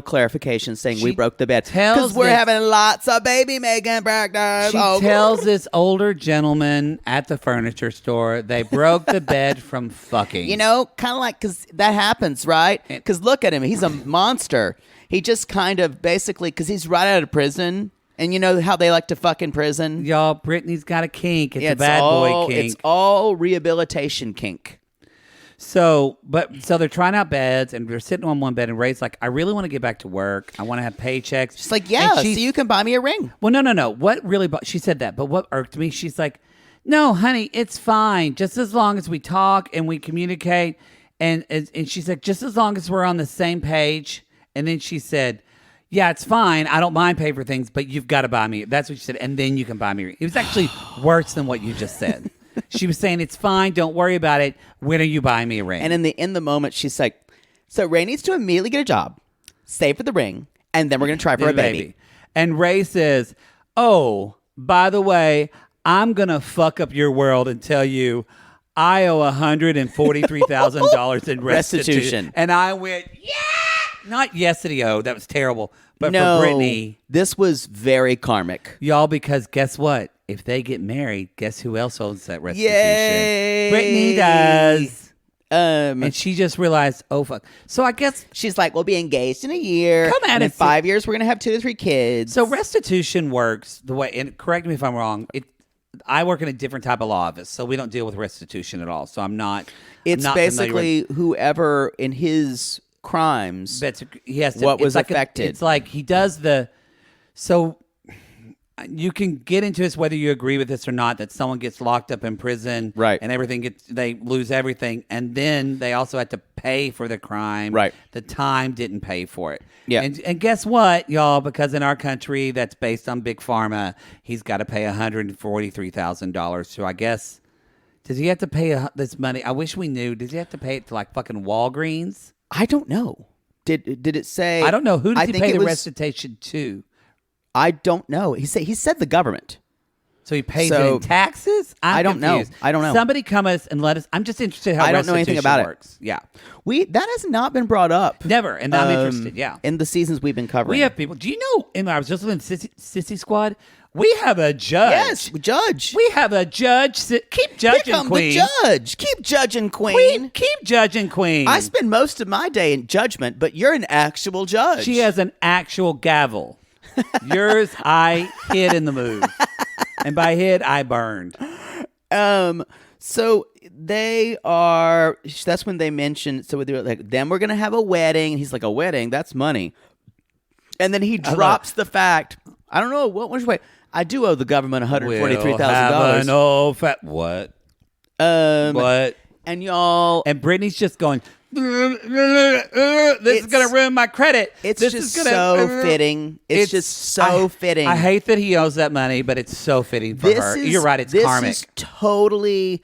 clarification saying we broke the bed because we're having lots of baby making practice. She tells this older gentleman at the furniture store they broke the bed from fucking. You know, kind of like, because that happens, right? Because look at him. He's a monster. He just kind of basically, because he's right out of prison. And you know how they like to fuck in prison? Y'all, Brittany's got a kink. It's a bad boy kink. It's all rehabilitation kink. So they're trying out beds, and they're sitting on one bed, and Ray's like, I really want to get back to work. I want to have paychecks. She's like, yeah, so you can buy me a ring. Well, no. What really, she said that, but what irked me, she's like, no, honey, it's fine. Just as long as we talk and we communicate. And she's like, just as long as we're on the same page. And then she said, yeah, it's fine. I don't mind paying for things, but you've got to buy me. That's what she said. And then you can buy me a ring. It was actually worse than what you just said. She was saying, it's fine. Don't worry about it. When are you buying me a ring? And in the moment, she's like, so Ray needs to immediately get a job, save for the ring, and then we're going to try for a baby. And Ray says, oh, by the way, I'm going to fuck up your world and tell you I owe $143,000 in restitution. And I went, yeah! Not yesterday, that was terrible. But for Brittany, this was very karmic. Y'all, because guess what? If they get married, guess who else owns that restitution? Yay! Brittany does. And she just realized, oh, fuck. So I guess she's like, we'll be engaged in a year. Come at and it. In 5 years, we're going to have 2 to 3 kids. So restitution works the way, and correct me if I'm wrong, I work in a different type of law office, so we don't deal with restitution at all. So I'm not. It's I'm not basically whoever in his crimes. he has to. What was it's like affected. It's like he does the. So you can get into this whether you agree with this or not. That someone gets locked up in prison, Right. And they lose everything, and then they also have to pay for the crime. Right. The time didn't pay for it. Yeah. And guess what, y'all? Because in our country, that's based on big pharma. He's got to pay $143,000. So I guess does he have to pay this money? I wish we knew. Does he have to pay it to like fucking Walgreens? I don't know. Did it say? I don't know. Who does he think pay it the was- restitution to? I don't know. He said the government. So he pays it So, in taxes? I don't know. confused. I don't know. Somebody come us and let us. I'm just interested how I don't know anything restitution about it. works. Yeah. That has not been brought up. Never. And I'm interested. Yeah. In the seasons we've been covering. We have people. Do you know, I was just listening to Sissy Squad, we have a judge. Yes, judge. We have a judge. Keep judging, Here come Queen. the judge. Keep judging, Queen. Keep judging, Queen. I spend most of my day in judgment, but you're an actual judge. She has an actual gavel. Yours, I hid in the move. And by hid, I burned. So they are. That's when they mentioned. So they're like, then we're gonna have a wedding. And he's like, a wedding? That's money. And then he drops the fact. I don't know what was way. I do owe the government $143,000. What? What? And y'all. And Brittany's just going, this is going to ruin my credit. It's this just is gonna, so fitting. It's just so fitting. I hate that he owes that money, but it's so fitting for her. You're right. It's karmic. This is totally.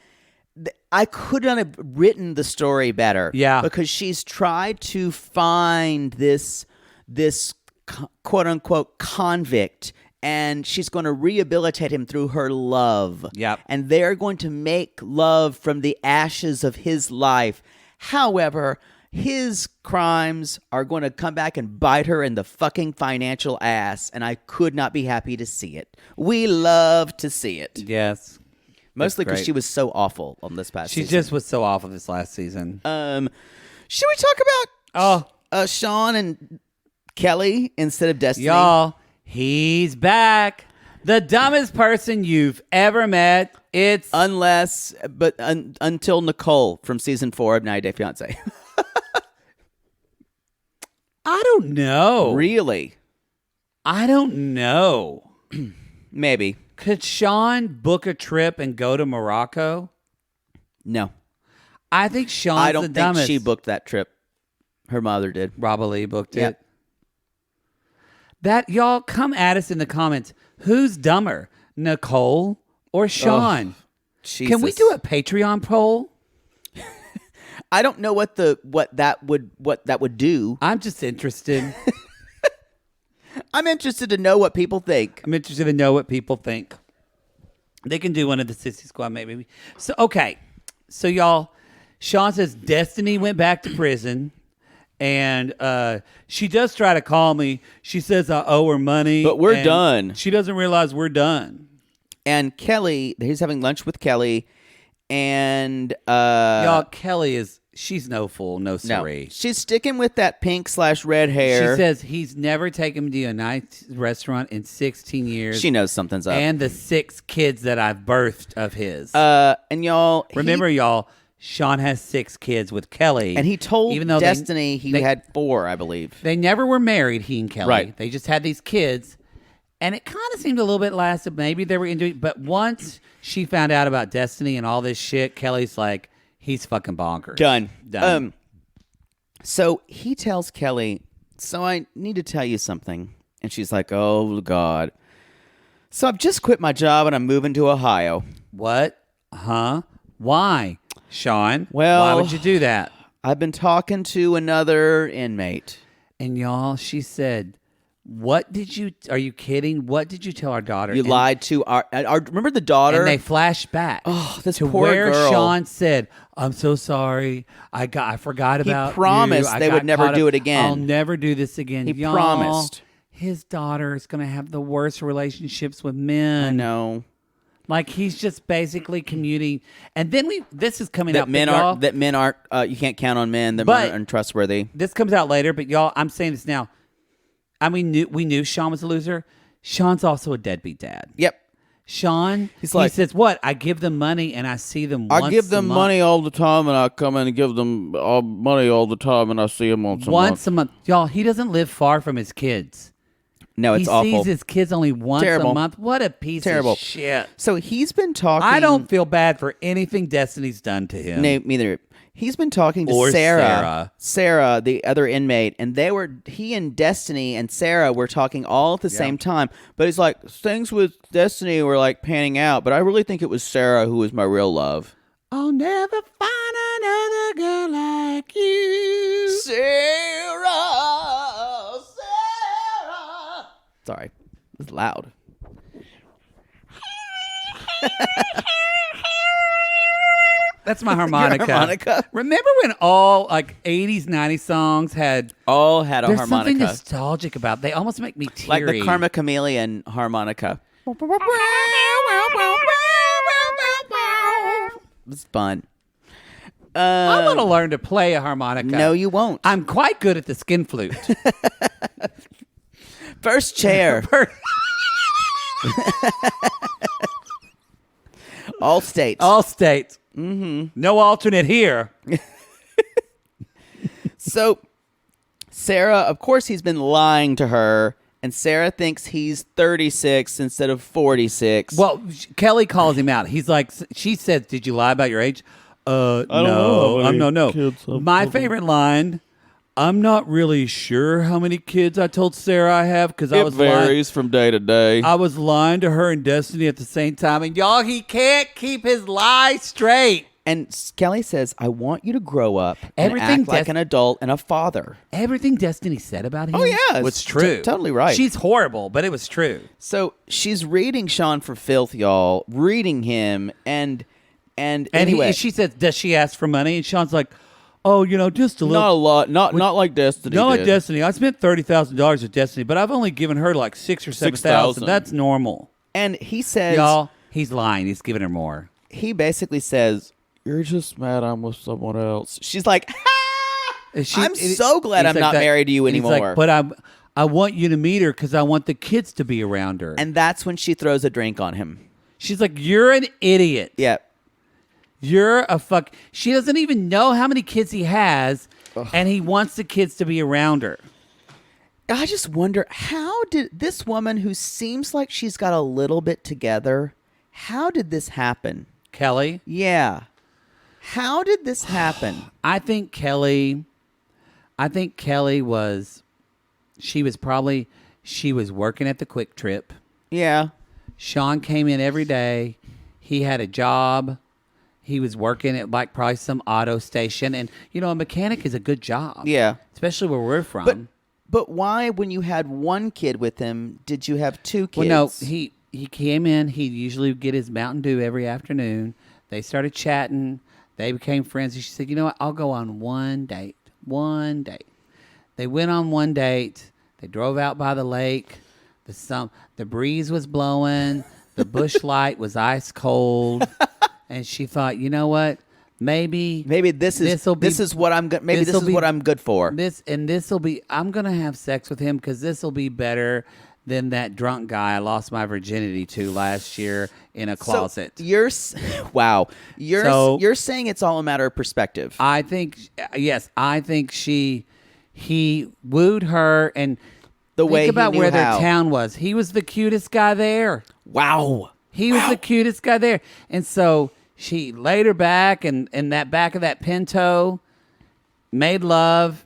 I could not have written the story better. Yeah. Because she's tried to find this quote unquote convict, and she's going to rehabilitate him through her love. Yep. And they're going to make love from the ashes of his life. However, his crimes are going to come back and bite her in the fucking financial ass, and I could not be happy to see it. We love to see it. Yes. Mostly because great. she was so awful on this past She season. just was so awful this last season. Should we talk about Shawn and Kelly instead of Destiny? Y'all, he's back. The dumbest person you've ever met. It's until Nicole from season 4 of 90 Day Fiancé. I don't know. Really? I don't know. Maybe. Could Shawn book a trip and go to Morocco? No. I think Shawn's I the don't think dumbest. she booked that trip. Her mother did. Probably booked Yeah. it. That y'all come at us in the comments. Who's dumber, Nicole or Shawn? Can we do a Patreon poll? I don't know what that would do. I'm just interested. I'm interested to know what people think. I'm interested to know what people think. They can do one of the Sissy Squad, maybe. So, okay. So, y'all, Shawn says Destiny went back to prison. And she does try to call me. She says I owe her money. But we're and done. She doesn't realize we're done. And Kelly, he's having lunch with Kelly. And Y'all, Kelly she's no fool, no siree. she's sticking with that pink/red hair. She says he's never taken me to a nice restaurant in 16 years. She knows something's up. And the 6 kids that I've birthed of his. And y'all, remember, y'all, Shawn has 6 kids with Kelly. and he told even though Destiny he they had 4, I believe. They never were married, he and Kelly. Right. They just had these kids. And it kind of seemed a little bit lasted. Maybe they were into it. But once she found out about Destiny and all this shit, Kelly's like, he's fucking bonkers. Done. So he tells Kelly, so I need to tell you something. And she's like, oh, God. So I've just quit my job and I'm moving to Ohio. What? Huh? Why, Shawn? Well, why would you do that? I've been talking to another inmate. And y'all, she said, are you kidding? What did you tell our daughter? You lied to our remember the daughter? And they flash back. Oh, this to poor where girl. Shawn said, I'm so sorry. I forgot about you. promised I they got would never caught do up. it again. I'll never do this again. He Y'all, promised. His daughter is going to have the worst relationships with men. I know. Like he's just basically commuting. And then this is coming That out. men y'all, aren't you can't count on men that But- are untrustworthy. This comes out later, but y'all, I'm saying this now. We knew Shawn was a loser. Shawn's also a deadbeat dad. Yep. Shawn, He's like- he says, what? I give them money and I see them once I give them a month. money all the time, and I come in and give them money all the time, and I see them Once a month. Y'all, he doesn't live far from his kids. No, it's he awful. sees his kids only once Terrible. a month. What a piece Terrible. of shit. So he's been talking. I don't feel bad for anything Destiny's done to him. No, neither. He's been talking to Or Sarah, the other inmate, and he and Destiny and Sarah were talking all at the same time. But he's like, things with Destiny were like panning out, but I really think it was Sarah who was my real love. I'll never find another girl like you. Sarah. Sorry, it was loud. That's my harmonica. harmonica? Remember when all like 80s, 90s songs had All had a there's harmonica. something nostalgic about. They almost make me teary. Like the Karma Chameleon harmonica. It was fun. I want to learn to play a harmonica. No, you won't. I'm quite good at the skin flute. First chair. All states. All states. Mm-hmm. No alternate here. So, Sarah, of course, he's been lying to her, and Sarah thinks he's 36 instead of 46. Well, Kelly calls him out. He's like, she said, "Did you lie about your age?" don't know how many No. kids I've My told favorite line. I'm not really sure how many kids I told Sarah I have because I It was lying. varies from day to day. I was lying to her and Destiny at the same time, and y'all, he can't keep his lie straight. And Kelly says, I want you to grow up and Everything act like an adult and a father. Everything Destiny said about him yeah, was it's true. totally right. She's horrible, but it was true. So she's reading Shawn for filth, y'all. Reading him, and anyway. She says, does she ask for money? And Shawn's like, oh, just a little. Not a lot. Not like Destiny. Not like did. Destiny. I spent $30,000 with Destiny, but I've only given her like $6,000 or $7,000. 6,000. That's normal. And he says, Y'all, he's lying. He's giving her more. he basically says, You're just mad I'm with someone else. she's like, She- I'm so glad he's I'm like not that- married to you and he's anymore. like, but I want you to meet her because I want the kids to be around her. And that's when she throws a drink on him. She's like, you're an idiot. Yeah. You're a fuck. She doesn't even know how many kids he has, and he wants the kids to be around her. I just wonder, how did this woman who seems like she's got a little bit together, how did this happen? Kelly? Yeah. How did this happen? I think Kelly was, she was working at the Quick Trip. Yeah. Shawn came in every day. He had a job. He was working at like probably some auto station. And, a mechanic is a good job. Yeah. Especially where we're from. But why, when you had one kid with him, did you have two kids? Well, no, he came in. He'd usually get his Mountain Dew every afternoon. They started chatting. They became friends. And she said, you know what? I'll go on one date. One date. They went on one date. They drove out by the lake. The breeze was blowing. The bush light was ice cold. And she thought, you know what? Maybe this is what I'm good. Maybe this is what I'm good for. I'm gonna have sex with him because this will be better than that drunk guy I lost my virginity to last year in a closet. So you're saying it's all a matter of perspective. I think he wooed her, and The way think about he knew where how. their town was. He was the cutest guy there. Wow. He was the cutest guy there. And so she laid her back and in that back of that Pinto, made love.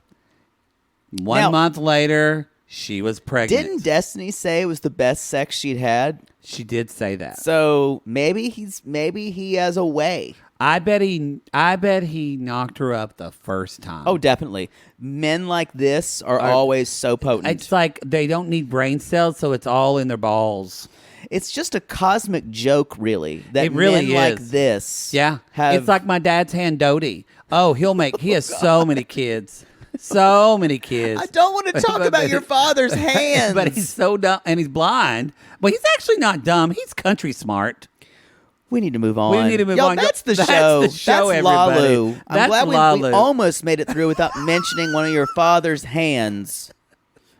One month later, she was pregnant. Didn't Destiny say it was the best sex she'd had? She did say that. So maybe he has a way. I bet he knocked her up the first time. Oh, definitely. Men like this are always so potent. It's like they don't need brain cells, so it's all in their balls. It's just a cosmic joke, really. That It really men like is. this. Yeah. have, It's like my dad's hand Dodie. Oh, he has so many kids. So many kids. I don't want to talk about your father's hands. But he's so dumb and he's blind. But he's actually not dumb. He's country smart. We need to move on. We need to move Y'all, on. That's the That's show. the show, That's everybody. Lalu. I'm That's glad we Lalu. almost made it through without mentioning one of your father's hands,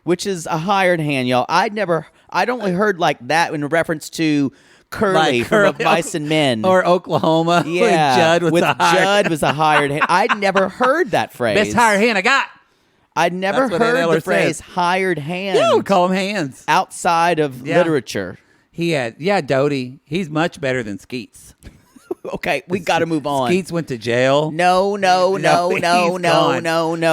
which is a hired hand, y'all. I'd only heard like that in reference to Curly from Of Mice and Men. Or Oklahoma. Yeah, When Judd was with a hired, Judd was a hired hand. I'd never heard that phrase. best hired hand I got. I'd never That's what Ed heard Eller the phrase says. hired hand Yeah, we call him Hands. outside of Yeah. literature. He had, Doty. He's much better than Skeets. Okay, we got to move on. Skeets went to jail. No. he's gone.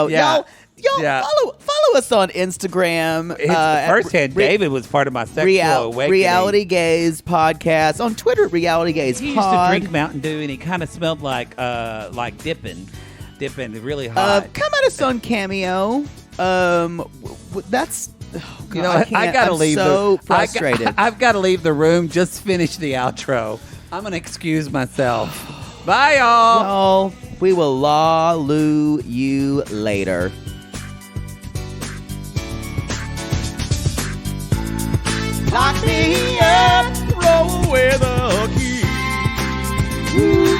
Yeah. Y'all Yeah. follow us on Instagram. His first hand, David was part of my sexual awakening. Reality Gaze podcast on Twitter. Reality Gaze He pod. used to drink Mountain Dew, and he kind of smelled like dipping really hot. Come at us on Cameo. That's. Oh God, You know what? I gotta I'm leave. So frustrated. I've got to leave the room. Just finish the outro. I'm gonna excuse myself. Bye, y'all. Y'all, we will law-loo you later. Lock me up, throw away the key. Ooh.